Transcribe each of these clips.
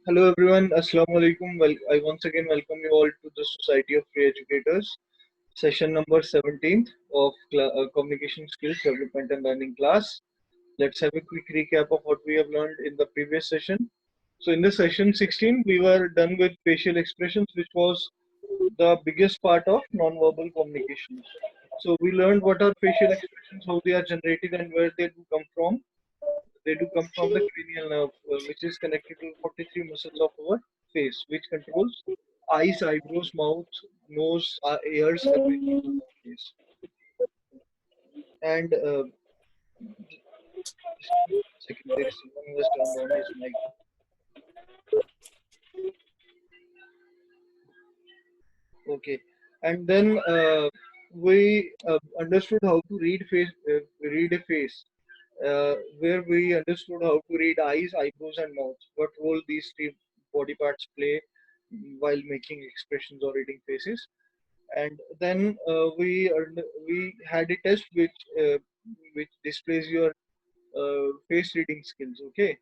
Hello everyone, Assalamu alaikum. Well, I once again welcome you all to the Society of Free Educators, session number 17th of Communication Skills Development and Learning class. Let's have a quick recap of what we have learned in the previous session. So in the session 16, we were done with facial expressions, which was the biggest part of non-verbal communications. So we learned what are facial expressions, how they are generated and where they do come from. They do come from the cranial nerve, which is connected to 43 muscles of our face, which controls eyes, eyebrows, mouth, nose, ears, everything on our face. And just give me 1 second, there is someone who has turned on his mic. Okay, and then we understood how to read a face, where we understood how to read eyes, eyebrows, and mouth. What role these three body parts play while making expressions or reading faces. And then we had a test which displays your face reading skills. Okay,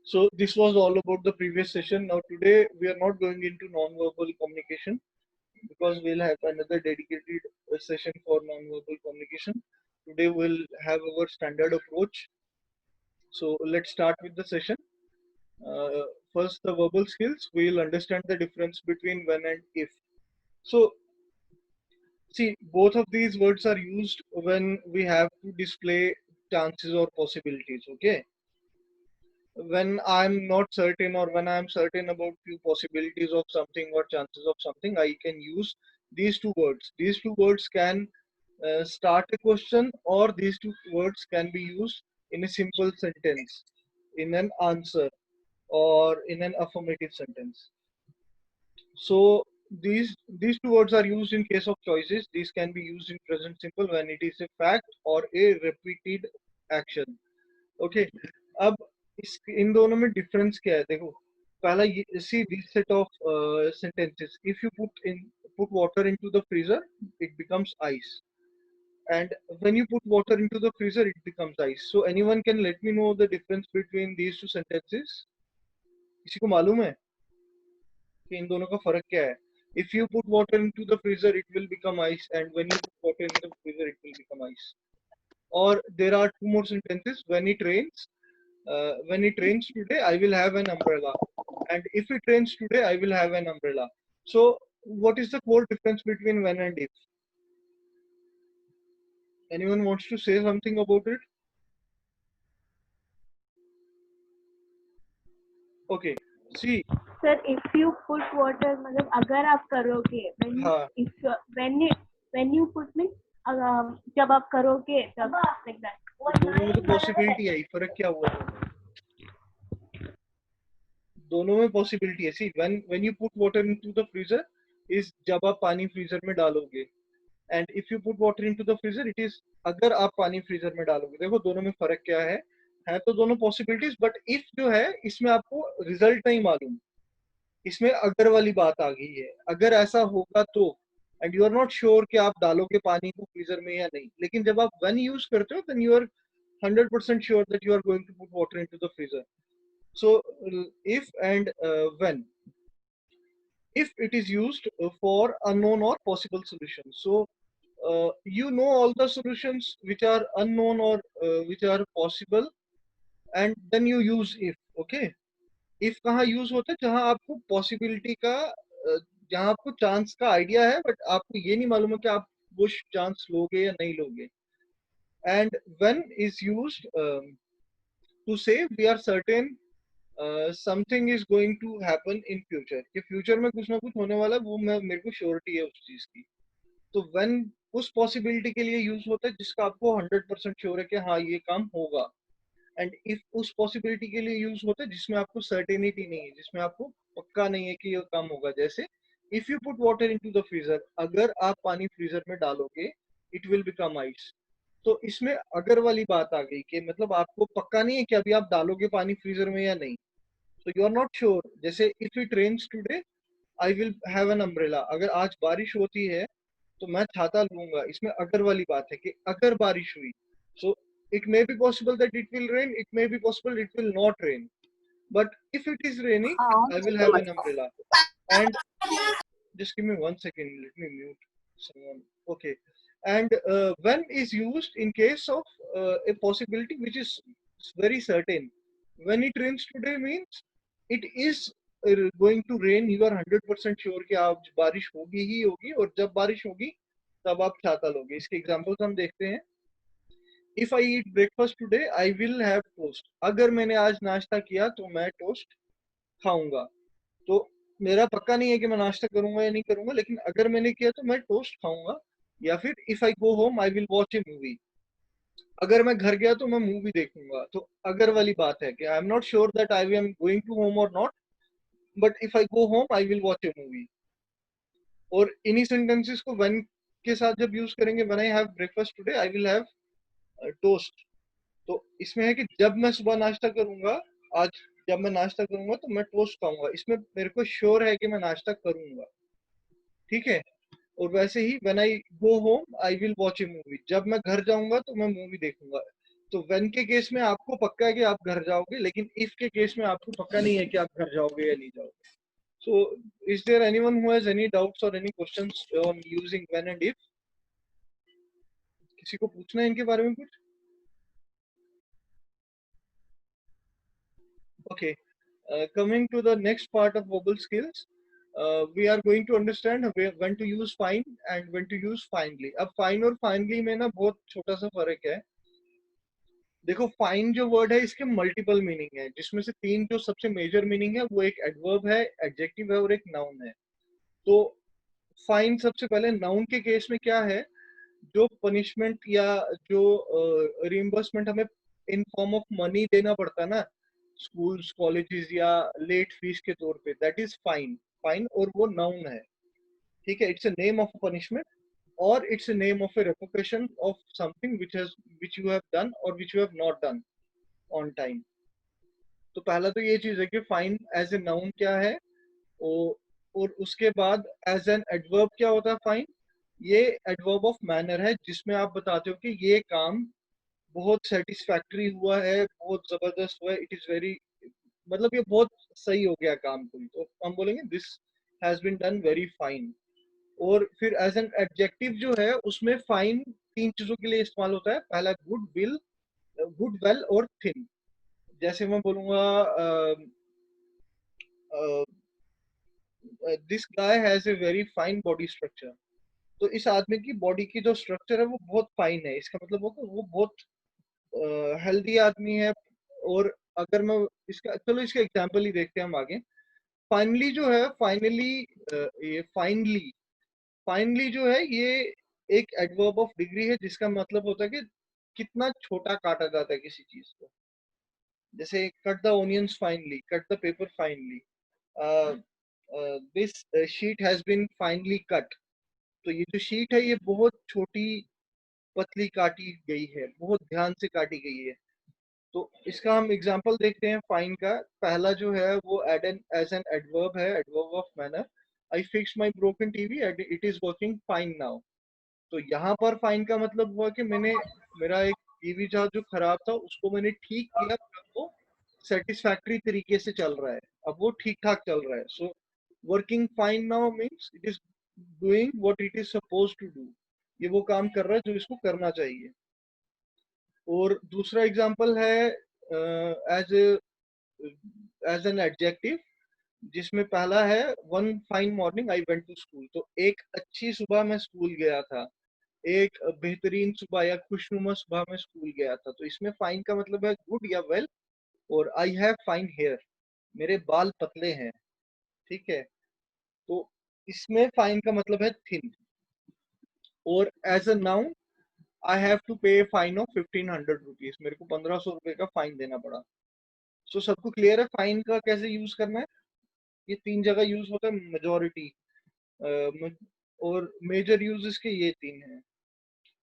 so this was all about the previous session. Now today we are not going into non-verbal communication because we'll have another dedicated session for non-verbal communication. Today we'll have our standard approach. So let's start with the session. Uh, First, the verbal skills. We'll understand the difference between when and if. So, see, both of these words are used when we have to display chances or possibilities. Okay, when I'm not certain or when I'm certain about few possibilities of something or chances of something, I can use these two words. These two words can start a question, or these two words can be used in a simple sentence, in an answer, or in an affirmative sentence. So these two words are used in case of choices. These can be used in present simple when it is a fact or a repeated action. Okay, अब इस इन दोनों में difference क्या है? देखो, पहला ये see this set of sentences. If you put water into the freezer, it becomes ice, and when you put water into the freezer, it becomes ice. So anyone can let me know the difference between these two sentences? किसी को मालूम है कि इन दोनों का फर्क क्या है? If you put water into the freezer, it will become ice, and when you put water in the freezer, it will become ice. Or there are two more sentences. When it rains today, I will have an umbrella, and if it rains today, I will have an umbrella. So what is the core difference between when and if? Anyone wants to say something about it? Okay, see. Sir if you put water मतलब अगर आप करोगे हाँ, when you put mean जब आप करोगे तब like दोनों में तो दैट पॉसिबिलिटी है, फर्क क्या हुआ दोनों में? दोनों में पॉसिबिलिटी है. सी, when you put water into the freezer is जब आप पानी फ्रीजर में डालोगे, and if you put water into the freezer it is अगर आप पानी फ्रीजर में डालोगे. देखो दोनों में फर्क क्या है तो दोनों पॉसिबिलिटीज, बट इफ जो है इसमें आपको रिजल्ट नहीं मालूम. इसमें अगर वाली बात आ गई है, अगर ऐसा होगा तो, and you are not sure कि आप डालोगे पानी को फ्रीजर में या नहीं. लेकिन जब आप वन यूज करते हो then you are 100% sure that you are going to put water into the freezer. So if and when, if it is used for unknown or possible solutions. So you know all the solutions which are unknown or which are possible, and then you use if. Okay, if कहाँ use होता है? जहाँ आपको possibility का जहाँ आपको chance का idea है बट आपको ये नहीं मालूम है कि आप वो चांस लोगे या नहीं लोगे. And when is used to say we are certain something is going to happen in future, कि फ्यूचर में कुछ ना कुछ होने वाला है, वो मैं मेरे को श्योरिटी है उस चीज की. तो व्हेन उस पॉसिबिलिटी के लिए यूज होता है जिसका आपको 100% श्योर है कि हाँ ये काम होगा. एंड इफ उस पॉसिबिलिटी के लिए यूज होता है जिसमें आपको सर्टेनिटी नहीं है, जिसमें आपको पक्का नहीं है कि ये काम होगा. जैसे if you put water into the freezer, अगर आप पानी फ्रीजर में डालोगे इट विल बिकम आइस. तो इसमें अगर वाली बात आ गई कि मतलब आपको पक्का नहीं है कि अभी आप डालोगे पानी फ्रीजर में या नहीं. So you are not sure. जैसे if it rains today, I will have an umbrella. अगर आज बारिश होती है तो मैं छाता लूंगा. इसमें अगर वाली बात है कि अगर बारिश हुई, so it may be possible that it will rain, it may be possible it will not rain. but if it is raining, I will have an umbrella. And just give me 1 second, let me mute someone. Okay. And when is used in case of a possibility which is very certain. When it rains today means it is going to rain. You are 100% sure कि आप बारिश होगी ही होगी, और जब बारिश होगी तब आप छाता लोगे. इसके एग्जांपल्स हम देखते हैं. If I eat breakfast today I will have toast. अगर मैंने आज नाश्ता किया तो मैं टोस्ट खाऊंगा. तो मेरा पक्का नहीं है कि मैं नाश्ता करूंगा या नहीं करूंगा, लेकिन अगर मैंने किया तो मैं टोस्ट खाऊंगा. या फिर if I go home I will watch a movie. अगर मैं घर गया तो मैं मूवी देखूंगा. तो अगर वाली बात है कि I am not sure that I am going to home और not, but if I go home I will watch a movie. और इन्हीं सेंटेंसेस को व्हेन के साथ जब यूज करेंगे, when I have breakfast today I will have toast. तो इसमें है कि जब मैं सुबह नाश्ता करूंगा, आज जब मैं नाश्ता करूंगा तो मैं टोस्ट खाऊंगा. इसमें मेरे को श्योर है कि मैं नाश्ता करूंगा. ठीक है. और वैसे ही when I go home I will watch a movie. जब मैं घर जाऊंगा तो मैं मूवी देखूंगा. तो व्हेन के केस में आपको पक्का है कि आप घर जाओगे, लेकिन इफ के केस में आपको पक्का नहीं है कि आप घर जाओगे या नहीं जाओगे. So is there anyone who has any doubts और any questions on using when and if? किसी को पूछना है इनके बारे में कुछ? Okay, coming to the next part of verbal skills, we are going to understand when to use fine and when to use finely. अब fine और finely में ना बहुत छोटा सा फर्क है. देखो, फाइन जो वर्ड है इसके मल्टीपल मीनिंग है, जिसमें से तीन जो सबसे मेजर मीनिंग है वो एक एडवर्ब है, एडजेक्टिव है और एक नाउन है. तो फाइन सबसे पहले नाउन के केस में क्या है, जो पनिशमेंट या जो रिइंबर्समेंट हमें इन फॉर्म ऑफ मनी देना पड़ता है ना स्कूल्स कॉलेजेस या लेट फीस के तौर पे, दैट इज फाइन. फाइन और वो नाउन है. ठीक है. It's a name of a punishment or it's a name of a revocation of something which you have done or which you have not done on time. तो पहला तो ये चीज है कि फाइन एज ए नाउन क्या है. और उसके बाद एज एन एडवर्ब क्या होता है फाइन. ये एडवर्ब ऑफ मैनर है, जिसमें आप बताते हो कि ये काम बहुत सेटिस्फैक्टरी हुआ है, बहुत जबरदस्त हुआ है, इट इज वेरी, मतलब ये बहुत सही हो गया काम कोई, तो हम बोलेंगे this has been done very fine. और फिर एज एन एडजेक्टिव जो है उसमें फाइन तीन चीजों के लिए इस्तेमाल होता है. पहला गुड वेल और थिन. जैसे मैं बोलूंगा this guy has a very fine body structure. तो इस आदमी की बॉडी की जो स्ट्रक्चर है वो बहुत फाइन है, इसका मतलब वो बहुत हेल्दी आदमी है. और अगर मैं इसका, चलो इसका एग्जांपल ही देखते हैं हम आगे. फाइनली जो है, फाइनली, ये फाइनली जो है ये एक एडवर्ब ऑफ डिग्री है, जिसका मतलब होता है कि कितना छोटा काटा जाता है किसी चीज को. जैसे cut the onions finely, cut the paper finely, this sheet has been finely cut. तो ये जो शीट है ये बहुत छोटी पतली काटी गई है, बहुत ध्यान से काटी गई है. तो इसका हम एग्जांपल देखते हैं फाइन का. पहला जो है वो एज एन एडवर्ब है, adverb of manner. I fix my broken TV and it is working fine now. तो यहाँ पर फाइन का मतलब हुआ कि मैंने, मेरा एक टीवी जो खराब था उसको मैंने ठीक किया, वो सेटिस्फैक्टरी तरीके से चल रहा है, अब वो ठीक ठाक चल रहा है. So working fine now means it is doing what it is suppose to do. ये वो काम कर रहा है जो इसको करना चाहिए. और दूसरा एग्जांपल है एज एज एन एडजेक्टिव, जिसमें पहला है one fine morning I went to school. तो एक अच्छी सुबह मैं स्कूल गया था, एक बेहतरीन सुबह या खुशनुमा सुबह में स्कूल गया था. तो इसमें फाइन का मतलब है गुड या वेल. और आई हैव फाइन हेयर, मेरे बाल पतले हैं. ठीक है. तो इसमें फाइन का मतलब है थिन. और as a noun I have to pay fine of 1500 rupees, मेरे को 1500 रुपए का फाइन देना पड़ा. सो सबको क्लियर है फाइन का कैसे यूज करना है. ये तीन जगह यूज होता है, मेजोरिटी और मेजर यूज इसके ये तीन हैं.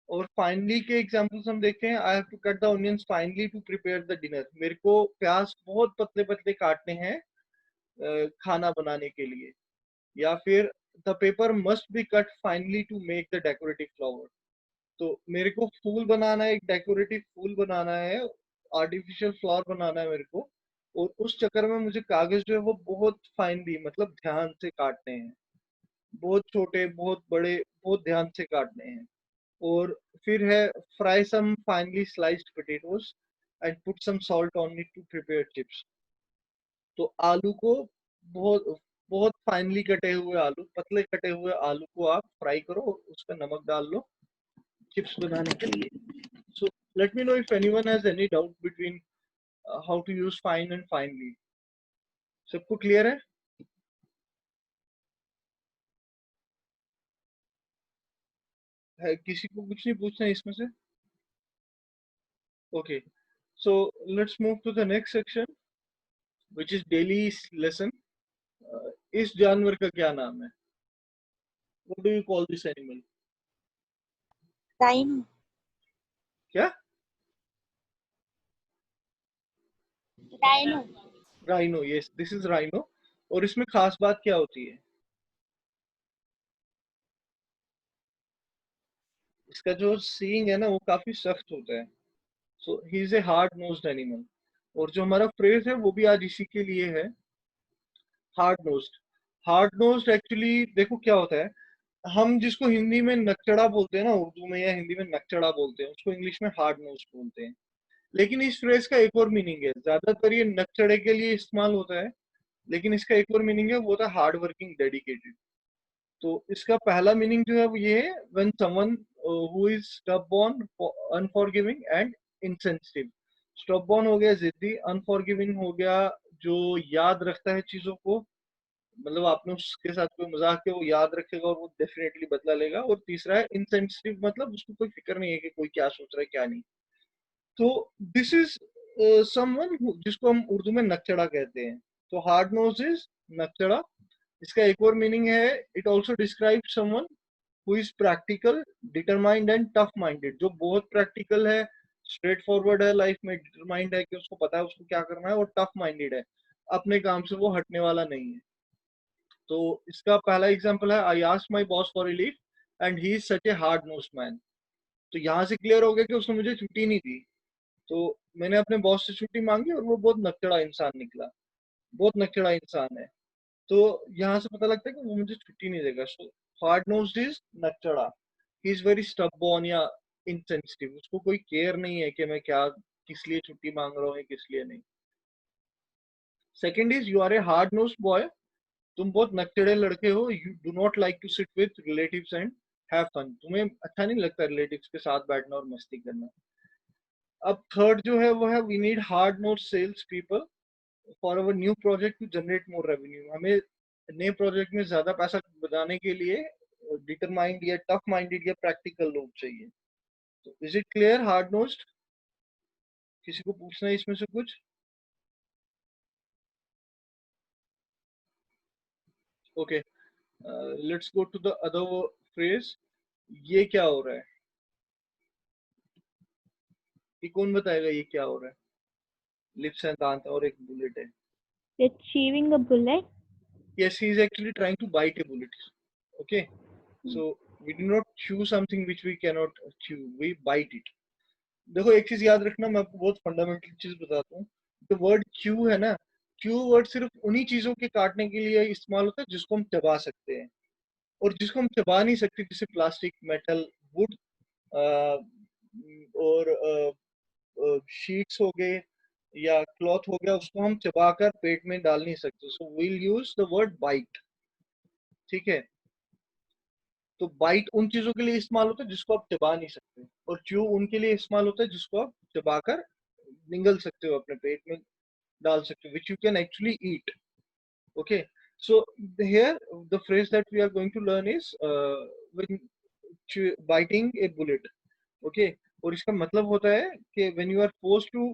और फाइनली के एग्जांपल्स हम देखते हैं. I have to cut the onions finely to prepare the dinner, मेरे को प्याज बहुत पतले पतले काटने हैं खाना बनाने के लिए. या फिर the paper must be cut finely to make the decorative flower. तो मेरे को फूल बनाना है, एक डेकोरेटिव फूल बनाना है, आर्टिफिशियल फ्लावर बनाना है मेरे को, और उस चक्कर में मुझे कागज जो है वो बहुत फाइनली मतलब ध्यान से काटने हैं, बहुत छोटे बहुत बड़े बहुत ध्यान से काटने हैं। और फिर है fry some finely sliced potatoes and put some salt on it to prepare chips. तो आलू को बहुत बहुत फाइनली कटे हुए आलू, पतले कटे हुए आलू को आप फ्राई करो और उस पर नमक डाल लो चिप्स बनाने के लिए। So let me know if anyone has any doubt between how to use fine and finally. सबको क्लियर है किसी को कुछ नहीं पूछना है इसमें से? Okay, so let's move to the next section which is daily lesson. इस जानवर का क्या नाम है? What do you call this animal? Rhino. क्या? Rhino. Rhino, yes this is rhino. और इसमें खास बात क्या होती है? इसका जो सींग है ना वो काफी सख्त होता है। So he is a hard nosed animal. और जो हमारा फ्रेज है वो भी आज इसी के लिए है, hard nosed. Hard nosed actually देखो क्या होता है, हम जिसको हिंदी में नकचड़ा बोलते हैं ना, उर्दू में या हिंदी में नकचड़ा बोलते हैं, उसको इंग्लिश में हार्ड नोज्ड बोलते हैं। लेकिन इस फ्रेज का एक और मीनिंग है, ज्यादातर ये नकचड़े के लिए इस्तेमाल होता है, लेकिन इसका एक और मीनिंग है, वो होता है हार्ड वर्किंग डेडिकेटेड। तो इसका पहला मीनिंग जो है वो ये है, when someone who is stubborn, unforgiving and insensitive. Stubborn हो गया जिद्दी, अनफॉरगिविंग हो गया जो याद रखता है चीजों को, मतलब आपने उसके साथ कोई मजाक किया वो याद रखेगा और वो डेफिनेटली बदला लेगा। और तीसरा है इनसेंसिटिव, मतलब उसको कोई फिक्र नहीं है कि कोई क्या सोच रहा है क्या नहीं। तो दिस इज समवन जिसको हम उर्दू में नकचड़ा कहते हैं। तो हार्ड नोज इज नकचड़ा। इसका एक और मीनिंग है, it also describe someone who is practical, determined and tough minded. जो बहुत प्रैक्टिकल है, स्ट्रेट फॉरवर्ड है लाइफ में, डिटरमाइंड है कि उसको पता है उसको क्या करना है, और टफ माइंडेड है, अपने काम से वो हटने वाला नहीं है। तो इसका पहला एग्जांपल है, I asked my boss for a leave and he is such a hard nosed man. तो यहाँ से क्लियर हो गया कि उसने मुझे छुट्टी नहीं दी। तो मैंने अपने बॉस से छुट्टी मांगी और वो बहुत नकचड़ा इंसान निकला, बहुत नकचड़ा इंसान है। तो यहाँ से पता लगता है कि वो मुझे छुट्टी नहीं देगा। सो हार्ड नोज्ड इज नकचड़ा, ही इज वेरी स्टबबॉर्न या इनसेंसिटिव। उसको कोई केयर नहीं है कि मैं क्या किस लिए छुट्टी मांग रहा हूँ या किस लिए नहीं। Second is you are a hard nosed boy. तुम बहुत नकचड़े लड़के हो। You do not like to sit with relatives and have fun. तुम्हें अच्छा नहीं लगता रिलेटिव्स के साथ बैठना और मस्ती करना। अब थर्ड जो है वो है, we need hard note sales people for our new project to generate more revenue. हमें नए प्रोजेक्ट में ज्यादा पैसा बनाने के लिए डिटरमाइंड या टफ माइंडेड या प्रैक्टिकल लोग चाहिए। तो is it clear hard nosed? किसी को पूछना है इसमें से कुछ? Okay, let's go to the other phrase. ये क्या हो रहा है? ये कौन बताएगा ये क्या हो रहा है? लिप्स एंड दांत और एक बुलेट है। It's chewing a bullet. Yes, he is actually trying to bite a bullet. Okay, so we do not chew something which we cannot chew, we bite it. देखो एक चीज याद रखना, मैं आपको बहुत फंडामेंटल चीज बताता हूँ। जो वर्ड च्यू है ना, च्यू वर्ड सिर्फ उन्हीं चीजों के काटने के लिए इस्तेमाल होता है जिसको हम चबा सकते हैं। और जिसको हम चबा नहीं सकते, जैसे प्लास्टिक, मेटल, वुड और शीट्स हो गए या क्लॉथ हो गया, उसको हम चबाकर पेट में डाल नहीं सकते। So we'll use the word bite. ठीक है, तो बाइट उन चीजों के लिए इस्तेमाल होता है जिसको आप चबा नहीं सकते, और च्यू उनके लिए इस्तेमाल होता है जिसको आप चबाकर निगल सकते हो, अपने पेट में डाल सकते हो, which you can actually eat. Okay, so here the phrase that we are going to learn is when biting a bullet. Okay, और इसका मतलब होता है कि when you are forced to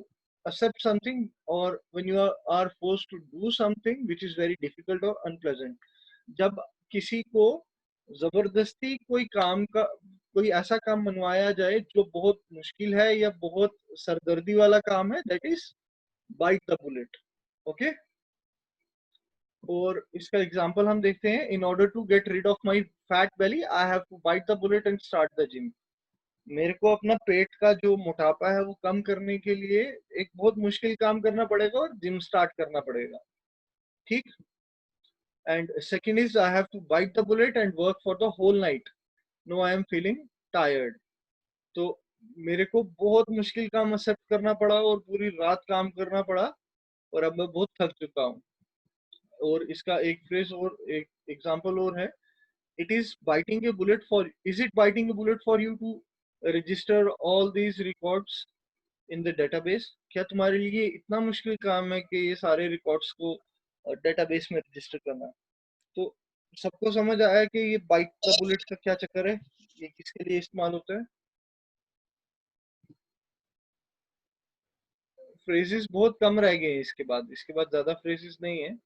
accept something or when you are forced to do something which is very difficult or unpleasant। जब किसी को जबरदस्ती कोई ऐसा काम मनवाया जाए जो बहुत मुश्किल है या बहुत सरदर्दी वाला काम है, that is bite the bullet. Okay, और इसका एग्जांपल हम देखते हैं, in order to get rid of my fat belly I have to bite the bullet and start the gym. मेरे को अपना पेट का जो मोटापा है वो कम करने के लिए एक बहुत मुश्किल काम करना पड़ेगा और जिम स्टार्ट करना पड़ेगा, ठीक। And second is I have to bite the bullet and work for the whole night, no I am feeling tired. तो मेरे को बहुत मुश्किल काम एक्सेप्ट करना पड़ा और पूरी रात काम करना पड़ा, और अब मैं बहुत थक चुका हूँ। और इसका एक फ्रेज और एक एग्जांपल और है, it is biting a bullet for is it biting a bullet for you to register all these records in the database? क्या तुम्हारे लिए इतना मुश्किल काम है कि ये सारे रिकॉर्ड्स को डेटाबेस में रजिस्टर करना? तो सबको समझ आया कि ये बाइट द बुलेट का क्या चक्कर है, ये किसके लिए इस्तेमाल होता है। फ्रेजेस बहुत कम रह गए हैं, इसके बाद ज्यादा फ्रेजेस नहीं है।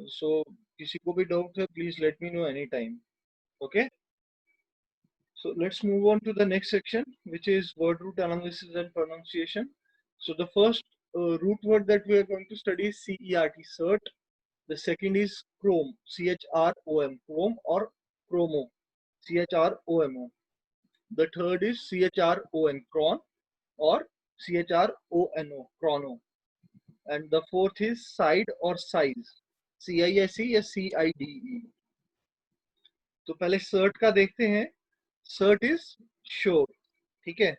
सो किसी को भी डाउट है please let me know any time. Okay, so let's move on to the next section, which is word root analysis and pronunciation. So the first root word that we are going to study is CERT, cert. The second is chrome, CHROM, chrome or chromo, CHROMO. The third is CHRON, cron or CHRONO, chrono. And the fourth is side or size, CISE या CIDE. तो पहले shirt का देखते हैं। Shirt is sure, ठीक है।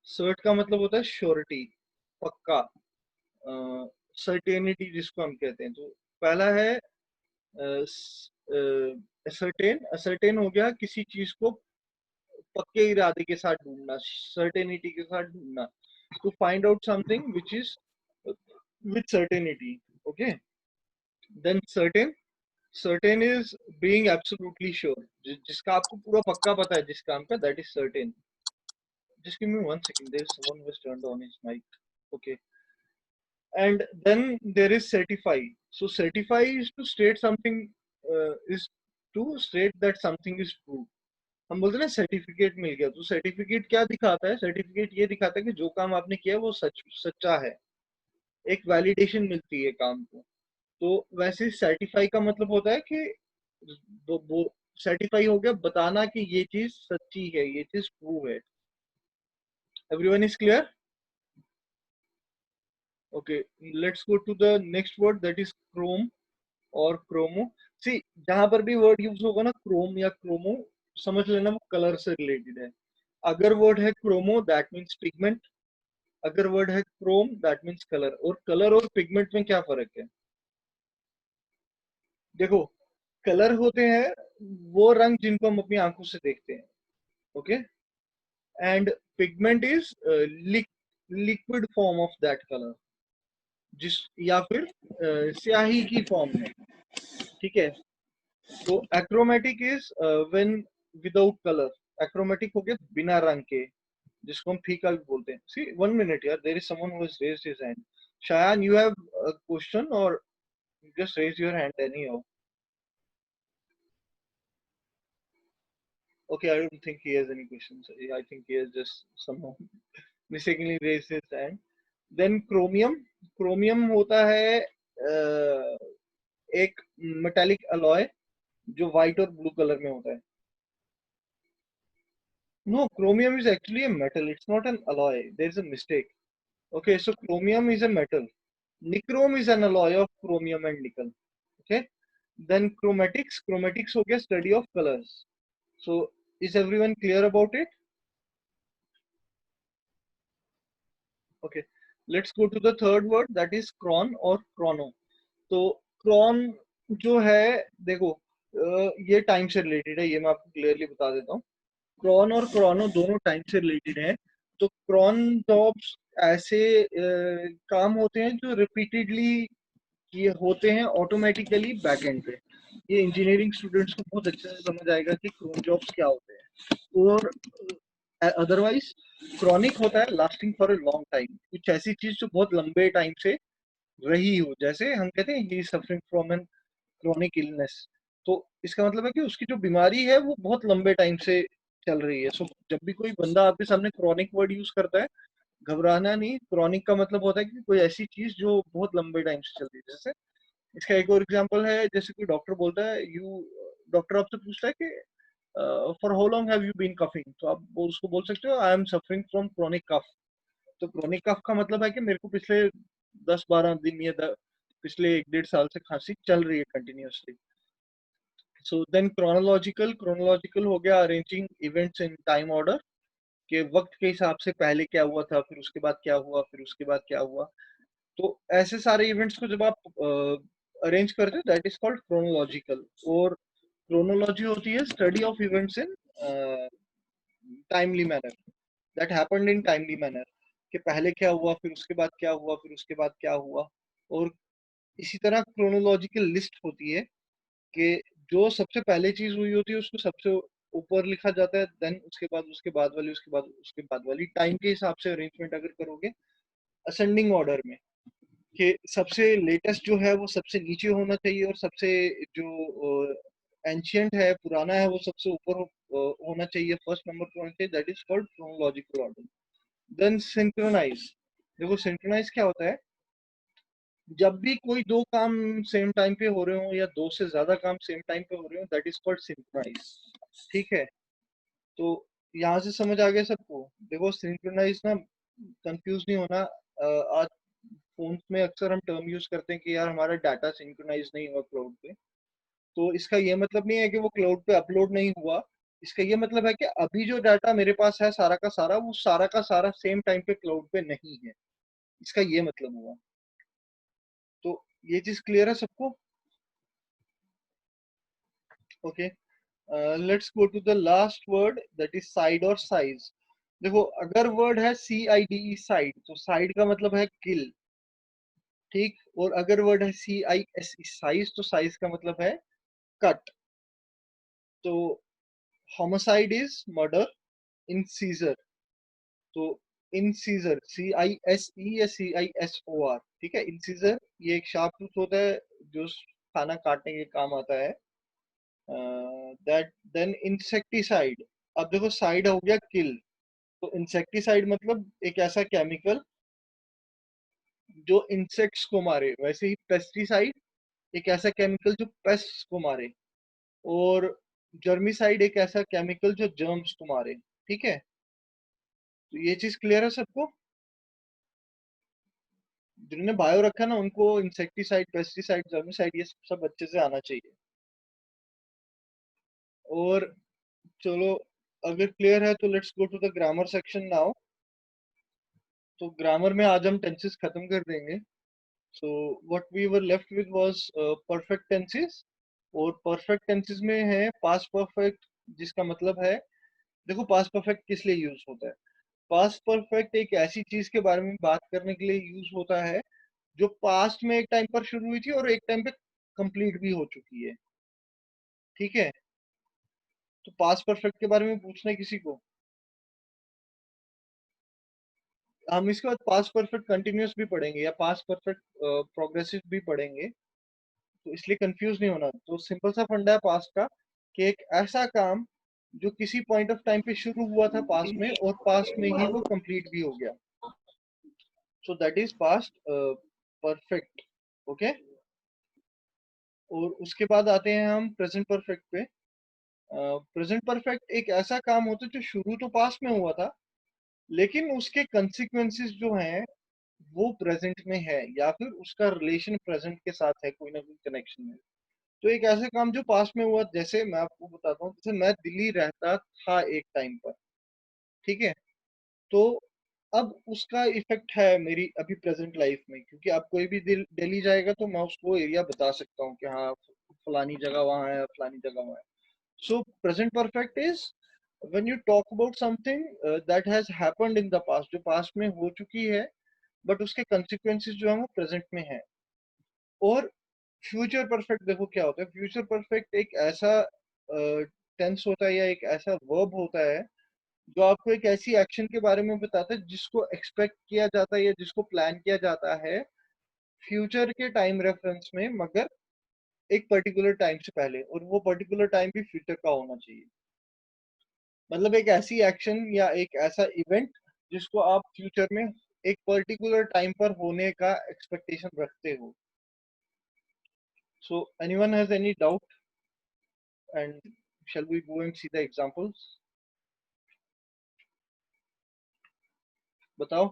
Shirt का मतलब होता है श्योरिटी, पक्का, सर्टेनिटी जिसको हम कहते हैं। तो पहला है असर्टेन। असर्टेन हो गया किसी चीज को पक्के इरादे के साथ ढूंढना, सर्टेनिटी के साथ ढूंढना, to find out something which is with certainty. Okay, then certain. Certain is being absolutely sure, जिसका आपको पूरा पक्का पता है जिस काम का, that is certain. Just give me 1 second. There is someone who has turned on his mic. Okay. And then there is certify. So certify is to state something, is to state that something is true. हम बोलते हैं ना certificate मिल गया, तो certificate क्या दिखाता है? Certificate ये दिखाता है कि जो काम आपने किया वो सच्चा है, एक वैलिडेशन मिलती है काम को। तो वैसे सर्टिफाई का मतलब होता है कि वो सर्टिफाई हो गया बताना कि ये चीज सच्ची है, ये चीज ट्रू है। Everyone is clear? Okay, let's go to the next word, that is chrome और chromo. See, जहां पर भी वर्ड यूज होगा ना chrome या chromo, समझ लेना वो कलर से रिलेटेड है। अगर वर्ड है chromo दैट मीन्स पिगमेंट, अगर वर्ड है chrome दैट मीन्स कलर। और कलर और पिगमेंट में क्या फर्क है? देखो, कलर होते हैं वो रंग जिनको हम अपनी आंखों से देखते हैं, okay, and pigment is liquid form of that colour, जिस या फिर स्याही की फॉर्म में, ठीक है। तो achromatic is when without colour, achromatic हो गया बिना रंग के, जिसको हम फीका भी बोलते हैं। सी 1 minute यार, there is someone who has raised his hand. Shayan, you have a question और just raise your hand anyhow? Okay, I don't think he has any questions. I think he has just somehow mistakenly raised his hand. Then chromium. Chromium होता है एक metallic alloy जो white और blue colour में होता है। No, chromium is actually a metal. It's not an alloy. There's a mistake. Okay, so chromium is a metal. Nichrome is an alloy of chromium and nickel. Okay. Then chromatics. Chromatics हो गया study of colors. So is everyone clear about it? Okay. Let's go to the third word, that is cron or chrono. तो cron जो है, देखो ये time से related है, ये मैं आपको क्लियरली बता देता हूँ। क्रॉन और क्रोनो दोनों टाइम से रिलेटेड है। तो क्रॉन जॉब्स ऐसे काम होते हैं जो रिपीटेडली ये होते हैं ऑटोमेटिकली बैकएंड पे। ये इंजीनियरिंग स्टूडेंट्स को बहुत अच्छे से समझ आएगा कि क्रॉन जॉब्स क्या होते हैं। और अदरवाइज क्रॉनिक होता है lasting for a long time, कुछ ऐसी चीज जो बहुत लंबे टाइम से रही हो, जैसे हम कहते हैं he suffering from an chronic illness. तो इसका मतलब है कि उसकी जो बीमारी है वो बहुत लंबे टाइम से चल रही है। सो जब भी कोई बंदा आपके सामने क्रॉनिक वर्ड यूज करता है, घबराना नहीं। क्रॉनिक का मतलब होता है कि कोई ऐसी चीज जो बहुत लंबे टाइम से चल रही है। जैसे इसका एक और एग्जांपल है, जैसे कोई डॉक्टर बोलता है, यू डॉक्टर आपसे पूछता है कि for how long have you been coughing, तो आप उसको बोल सकते हो I am suffering from chronic cough. तो क्रोनिक कफ का मतलब है कि मेरे को पिछले 10-12 दिन या पिछले 1-1.5 साल से खांसी चल रही है कंटिन्यूअसली। सो देन क्रोनोलॉजिकल हो गया arranging events in time order, के वक्त के हिसाब से पहले क्या हुआ था, फिर उसके बाद क्या हुआ, फिर उसके बाद क्या हुआ। तो ऐसे सारे इवेंट्स को जब आप अरेंज करते हो दैट इज कॉल्ड क्रोनोलॉजिकल। और क्रोनोलॉजी होती है study of events in timely manner, that happened in timely manner, कि पहले क्या हुआ, फिर उसके बाद क्या हुआ, फिर उसके बाद क्या हुआ। और इसी तरह क्रोनोलॉजिकल लिस्ट होती है कि जो सबसे पहले चीज हुई होती है उसको सबसे ऊपर लिखा जाता है, देन उसके बाद वाली, उसके बाद वाली, टाइम के हिसाब से अरेंजमेंट अगर करोगे असेंडिंग ऑर्डर में, कि सबसे लेटेस्ट जो है वो सबसे नीचे होना चाहिए, और सबसे जो एंशियंट है, पुराना है, वो सबसे ऊपर होना चाहिए, फर्स्ट नंबर पर होना चाहिए, that is called chronological order. Then synchronise. देखो सिंक्रोनाइज क्या होता है, जब भी कोई दो काम सेम टाइम पे हो रहे हो या दो से ज्यादा काम सेम टाइम पे हो रहे हो, दैट इज कॉल्ड सिंक्रोनाइज। ठीक है, तो यहाँ से समझ आ गया सबको। देखो सिंक्रोनाइज ना, कंफ्यूज नहीं होना। आज फोन में अक्सर हम टर्म यूज करते हैं कि यार हमारा डाटा सिंक्रोनाइज नहीं हुआ क्लाउड पे। तो इसका ये मतलब नहीं है कि वो क्लाउड पे अपलोड नहीं हुआ। इसका ये मतलब है कि अभी जो डाटा मेरे पास है सारा का सारा, वो सारा का सारा सेम टाइम पे क्लाउड पे नहीं है। इसका ये मतलब हुआ। तो ये चीज क्लियर है सबको? Okay, let's go to the last word, that is side और साइज। देखो अगर वर्ड है CIDE साइड, तो साइड का मतलब है किल। ठीक, और अगर वर्ड है CISE साइज, तो साइज का मतलब है कट। तो homicide is murder, incisor, तो इन सीजर CISE या CISOR, ठीक है। इन सीजर ये एक शार्प टूथ होता है जो खाना काटने के काम आता है। That then insecticide. अब देखो साइड हो गया किल, तो इंसेक्टिसाइड मतलब एक ऐसा केमिकल जो इंसेक्ट्स को मारे। वैसे ही पेस्टिसाइड एक ऐसा केमिकल जो पेस्ट को मारे। और जर्मिसाइड एक ऐसा केमिकल जो जर्म्स को मारे। ठीक है, तो ये चीज क्लियर है सबको? जिन्होंने बायो रखा ना उनको इंसेक्टिसाइड, पेस्टिसाइड, जर्मिसाइड ये सब अच्छे से आना चाहिए। और चलो, अगर क्लियर है तो let's go to the grammar section now. तो ग्रामर में आज हम टेंसेस खत्म कर देंगे। So what we were left with was perfect tenses. और परफेक्ट टेंसेस में है पास्ट परफेक्ट, जिसका मतलब है, देखो पास्ट परफेक्ट किस लिए यूज होता है। पास्ट परफेक्ट एक ऐसी चीज के बारे में बात करने के लिए यूज होता है जो पास्ट में एक टाइम पर शुरू हुई थी और एक टाइम पे कंप्लीट भी हो चुकी है। ठीक है, तो पास्ट परफेक्ट के बारे में पूछना है किसी को? हम इसके बाद पास्ट परफेक्ट कंटिन्यूअस भी पढ़ेंगे या पास्ट परफेक्ट प्रोग्रेसिव भी पढ़ेंगे, तो इसलिए कंफ्यूज नहीं होना। तो सिंपल सा फंडा है पास्ट का, कि एक ऐसा काम जो किसी पॉइंट ऑफ टाइम पे शुरू हुआ था पास्ट में और पास्ट में ही वो कंप्लीट भी हो गया, so that is past perfect. Okay, और उसके बाद आते हैं हम प्रेजेंट परफेक्ट पे। प्रेजेंट परफेक्ट एक ऐसा काम होता है जो शुरू तो पास्ट में हुआ था, लेकिन उसके कंसिक्वेंसेस जो हैं वो प्रेजेंट में है, या फिर उसका रिलेशन प्रेजेंट के साथ है, कोई ना कोई कनेक्शन है। तो एक ऐसे काम जो पास्ट में हुआ, जैसे मैं आपको बताता हूँ, जैसे मैं दिल्ली रहता था एक टाइम पर। ठीक है, तो अब उसका इफेक्ट है मेरी अभी प्रेजेंट लाइफ में, क्योंकि अब कोई भी दिल्ली जाएगा तो मैं उसको एरिया बता सकता हूँ कि हाँ फलानी जगह वहाँ है, फलानी जगह वहाँ है। सो present perfect is when you talk about something that has happened in the past, जो पास्ट में हो चुकी है, बट उसके consequences जो है वो प्रेजेंट में है। और फ्यूचर परफेक्ट देखो क्या होता है। फ्यूचर परफेक्ट एक ऐसा टेंस होता है या एक ऐसा वर्ब होता है जो आपको एक ऐसी एक्शन के बारे में बताता है जिसको एक्सपेक्ट किया जाता है या जिसको प्लान किया जाता है फ्यूचर के टाइम रेफरेंस में, मगर एक पर्टिकुलर टाइम से पहले, और वो पर्टिकुलर टाइम भी फ्यूचर का होना चाहिए। मतलब एक ऐसी एक्शन या एक ऐसा इवेंट जिसको आप फ्यूचर में एक पर्टिकुलर टाइम पर होने का एक्सपेक्टेशन रखते हो। So anyone has any doubt? And shall we go and see the examples? बताओ.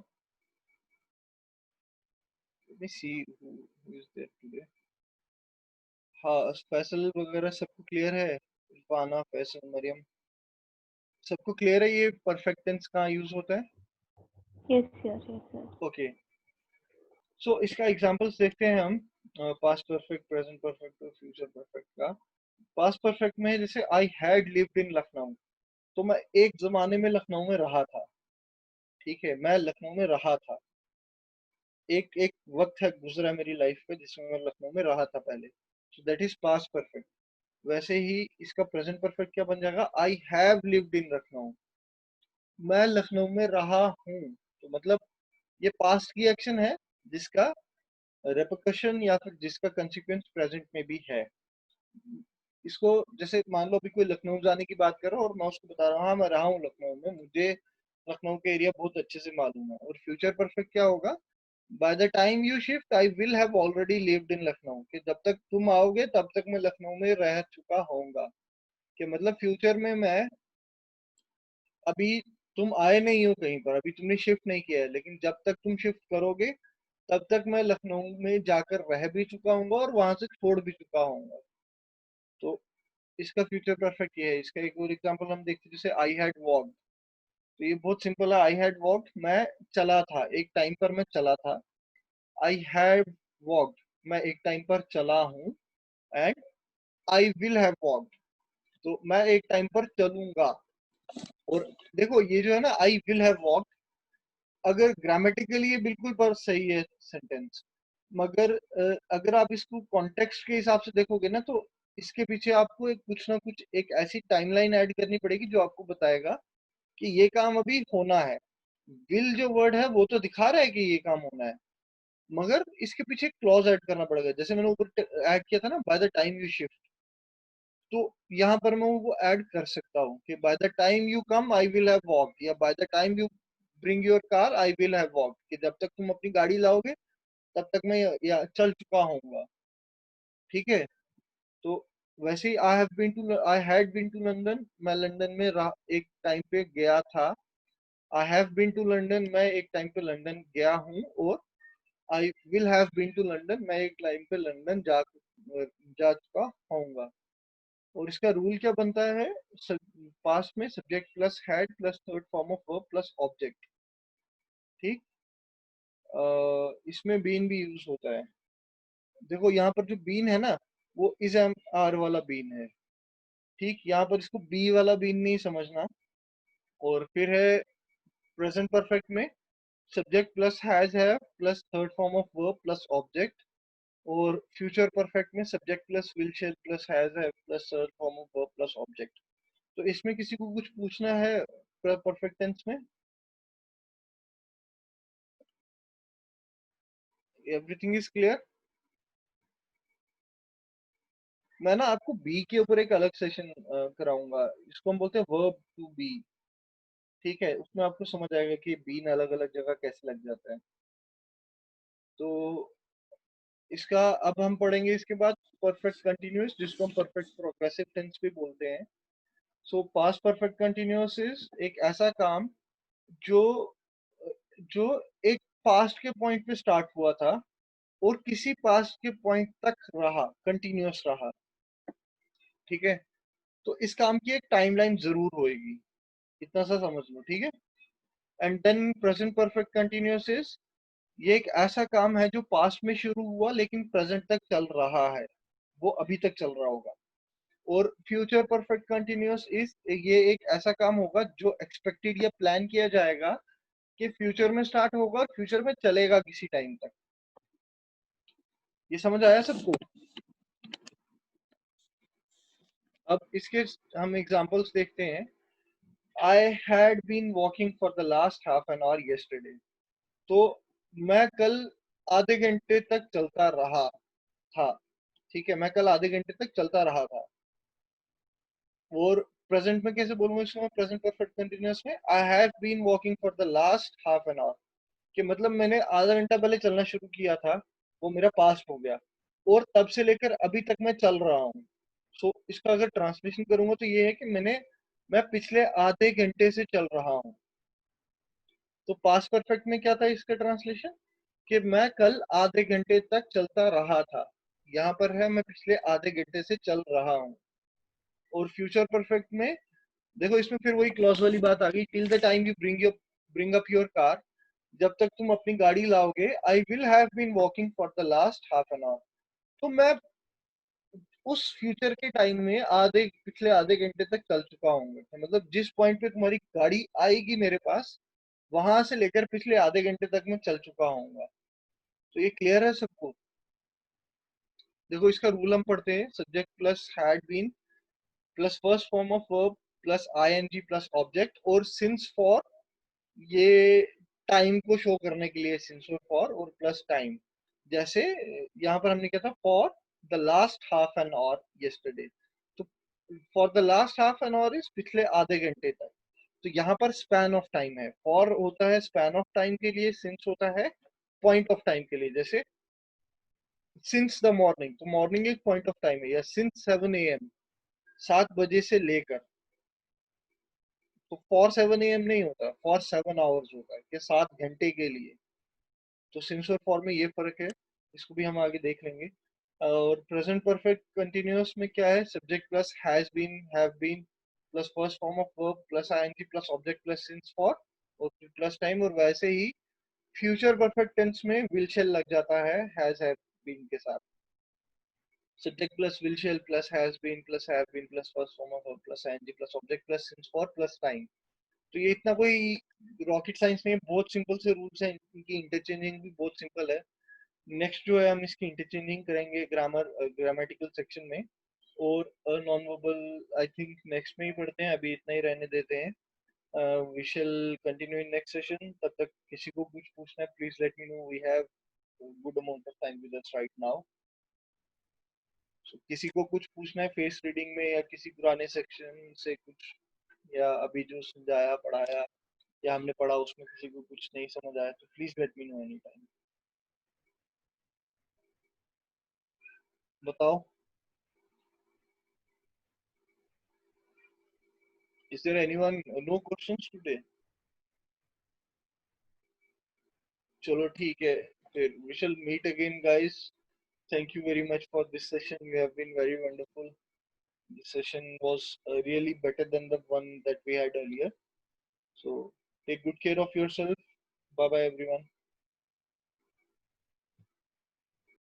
Let me see who is there today. हाँ, फैसल वगैरह सबको क्लियर है? इरफाना, फैसल, मरियम, सबको क्लियर है ये परफेक्ट टेंस कहाँ यूज होता है? Yes, yes, yes, yes. Okay, so इसका एग्जांपल्स देखते हैं हम. पास्ट परफेक्ट, प्रेजेंट परफेक्ट और फ्यूचर परफेक्ट का. पास्ट परफेक्ट में जैसे I had lived in Lucknow, तो मैं एक जमाने में लखनऊ में रहा था. ठीक है, मैं लखनऊ में रहा था. एक एक वक्त है गुजरा मेरी लाइफ पे जिसमें मैं लखनऊ में रहा था पहले. So that is past perfect. वैसे ही इसका प्रेजेंट परफेक्ट क्या बन जाएगा? I have lived in Lucknow, मैं लखनऊ में रहा हूँ. तो मतलब ये पास्ट की एक्शन है जिसका रेपकशन या फिर जिसका कंसिक्वेंस प्रेजेंट में भी है. इसको जैसे मान लो अभी कोई लखनऊ जाने की बात कर रहा है और मैं उसको बता रहा हूँ हाँ मैं रहा हूँ लखनऊ में, मुझे लखनऊ के एरिया बहुत अच्छे से मालूम है. और फ्यूचर परफेक्ट क्या होगा? Bye the time you shift I will have already lived in Lucknow, कि जब तक तुम आओगे तब तक मैं लखनऊ में रह चुका होऊंगा. कि मतलब फ्यूचर में मैं, अभी तुम आए नहीं हो कहीं पर, अभी तुमने शिफ्ट नहीं किया है, लेकिन जब तक तुम शिफ्ट करोगे तब तक मैं लखनऊ में जाकर रह भी चुका हूँ और वहां से छोड़ भी चुका हूँ. तो इसका फ्यूचर परफेक्ट ये है. इसका एक और एग्जांपल हम देखते हैं जैसे आई हैड वॉक्ड. तो ये बहुत सिंपल है. आई हैड वॉक्ड, मैं चला था, एक टाइम पर मैं चला था. आई हैड वॉक्ड, मैं एक टाइम पर चला हूँ. And I will have walked, तो मैं एक टाइम पर चलूंगा. और देखो ये जो है ना आई विल हैव वॉक्ड, अगर ग्रामेटिकली ये बिल्कुल पर सही है सेंटेंस, मगर अगर आप इसको कॉन्टेक्स्ट के हिसाब से देखोगे ना तो इसके पीछे आपको एक कुछ ना कुछ एक ऐसी टाइमलाइन ऐड करनी पड़ेगी जो आपको बताएगा कि ये काम अभी होना है. विल जो वर्ड है वो तो दिखा रहा है कि ये काम होना है, मगर इसके पीछे क्लॉज ऐड करना पड़ेगा. जैसे मैंने ऊपर ऐड किया था ना bye the time you shift, तो यहाँ पर मैं वो ऐड कर सकता हूँ कि by the time you come I will have walked, या by the time you bring your car I will have walked, कि जब तक तुम अपनी गाड़ी लाओगे तब तक मैं या चल चुका होऊंगा. ठीक है. तो वैसे ही I had been to London, मैं लंदन में एक टाइम पे गया था. I have been to London, मैं एक टाइम पे लंदन गया हूँ. और I will have been to London, मैं एक टाइम पे लंदन जा चुका होऊंगा. और इसका रूल क्या बनता है? पास्ट में subject plus had plus third form of verb plus object. ठीक. इसमें बीन भी यूज होता है. देखो यहाँ पर जो बीन है ना वो इज एम आर वाला बीन है. ठीक, यहाँ पर इसको बी वाला बीन नहीं समझना. और फिर है प्रेजेंट परफेक्ट में सब्जेक्ट प्लस हैज है plus third form of verb plus object. और फ्यूचर परफेक्ट में subject plus will shall plus has है plus third form of verb plus object. तो इसमें किसी को कुछ पूछना है परफेक्ट टेंस में? Everything is clear? मैं ना आपको बी के ऊपर एक अलग सेशन कराऊंगा. इसको हम बोलते हैं वर्ब टू बी. ठीक है, उसमें आपको समझ आएगा कि बीन अलग अलग जगह कैसे लग जाता है. तो इसका अब हम पढ़ेंगे इसके बाद परफेक्ट कंटिन्यूअस, जिसको हम परफेक्ट प्रोग्रेसिव टेंस भी बोलते हैं. सो पास्ट परफेक्ट कंटिन्यूअस इज एक ऐसा काम जो जो एक पास्ट के पॉइंट पे स्टार्ट हुआ था और किसी पास्ट के पॉइंट तक रहा, कंटिन्यूअस रहा. ठीक है. तो इस काम की एक टाइमलाइन जरूर होगी, इतना सा समझ लो. ठीक है. And then present perfect continuous is, ये एक ऐसा काम है जो पास्ट में शुरू हुआ लेकिन प्रेजेंट तक चल रहा है, वो अभी तक चल रहा होगा. और फ्यूचर परफेक्ट कंटिन्यूअस इज, ये एक ऐसा काम होगा जो एक्सपेक्टेड या प्लान किया जाएगा कि फ्यूचर में स्टार्ट होगा, फ्यूचर में चलेगा किसी टाइम तक. ये समझ आया सबको? अब इसके हम एग्जांपल्स देखते हैं. I had been walking for the last half an hour yesterday, तो मैं कल आधे घंटे तक चलता रहा था. ठीक है, मैं कल आधे घंटे तक चलता रहा था. और प्रेजेंट में कैसे बोलूंगा इसको मैं प्रेजेंट परफेक्ट कंटिन्यूअस में? I have been walking for the last half an hour, कि मतलब मैंने आधा घंटा पहले चलना शुरू किया था, वो मेरा पास्ट हो गया और तब से लेकर अभी तक मैं चल रहा हूँ. सो इसका अगर ट्रांसलेशन करूंगा तो ये है कि मैं पिछले आधे घंटे से चल रहा हूँ। तो पास्ट परफेक्ट में क्या था इसका ट्रांसलेशन, कि मैं कल आधे घंटे तक चलता रहा था। यहाँ पर है मैं पिछले आधे घंटे से चल रहा हूँ। और फ्यूचर परफेक्ट में देखो, इसमें फिर वही क्लॉज वाली बात आ गई, till the time you bring up your car, जब तक तुम अपनी गाड़ी लाओगे, I will have been walking for the last half an hour. तो मैं उस फ्यूचर के टाइम में पिछले आधे घंटे तक चल चुका हूँ। मतलब जिस पॉइंट पे तुम्हारी गाड़ी आएगी मेरे पास, वहां से लेकर पिछले आधे घंटे तक मैं चल चुका हूँ। तो ये क्लियर है सबको? देखो इसका रूल हम पढ़ते हैं, subject plus had been plus first form of verb plus I N G plus object और सिंस फॉर, ये टाइम को शो करने के लिए सिंस और फॉर और प्लस टाइम। जैसे यहाँ पर हमने क्या था, for the last half an hour yesterday. तो for the last half an hour is पिछले आधे घंटे तक। तो यहाँ पर स्पैन ऑफ टाइम है, फॉर होता है स्पैन ऑफ टाइम के लिए, सिंस होता है पॉइंट ऑफ टाइम के लिए। जैसे सिंस द मॉर्निंग, तो मॉर्निंग एक पॉइंट ऑफ टाइम है, या सिंस 7 AM, 7 बजे से लेकर। तो फॉर 7 AM नहीं होता, फॉर 7 आवर्स होता है, कि 7 घंटे के लिए। तो सिंस और फॉर में ये फर्क है, इसको भी हम आगे देख लेंगे। और प्रेजेंट परफेक्ट कंटिन्यूअस में क्या है, subject plus has been have been plus first form of verb plus I N G plus object plus since for और प्लस टाइम। और वैसे ही फ्यूचर परफेक्ट टेंस में विल शेल लग जाता है हैज हैव बीन के साथ। Subject plus will shall plus has been plus have been plus first form of verb plus ing plus object plus since for plus time। तो ये इतना कोई रॉकेट साइंस नहीं है, बहुत सिंपल से रूल्स हैं, इनकी इंटरचेंजिंग भी बहुत सिंपल है। नेक्स्ट जो है हम इसकी इंटरचेंजिंग करेंगे ग्रामेटिकल सेक्शन में। और non verbal I think next में ही पढ़ते हैं, अभी इतना ही रहने देते हैं। We shall continue in next session. तब तक किसी को कुछ पूछना है please let me know, we have good amount of time with us right now. So, किसी को कुछ पूछना है फेस रीडिंग में, या किसी पुराने सेक्शन से कुछ, या अभी जो समझाया पढ़ाया या हमने पढ़ा उसमें किसी को कुछ नहीं समझ आया, तो please let me know any time. बताओ, is there anyone no questions today? चलो ठीक है, फिर we shall meet again guys. Thank you very much for this session, you have been very wonderful. This session was really better than the one that we had earlier. So take good care of yourself. Bye bye everyone.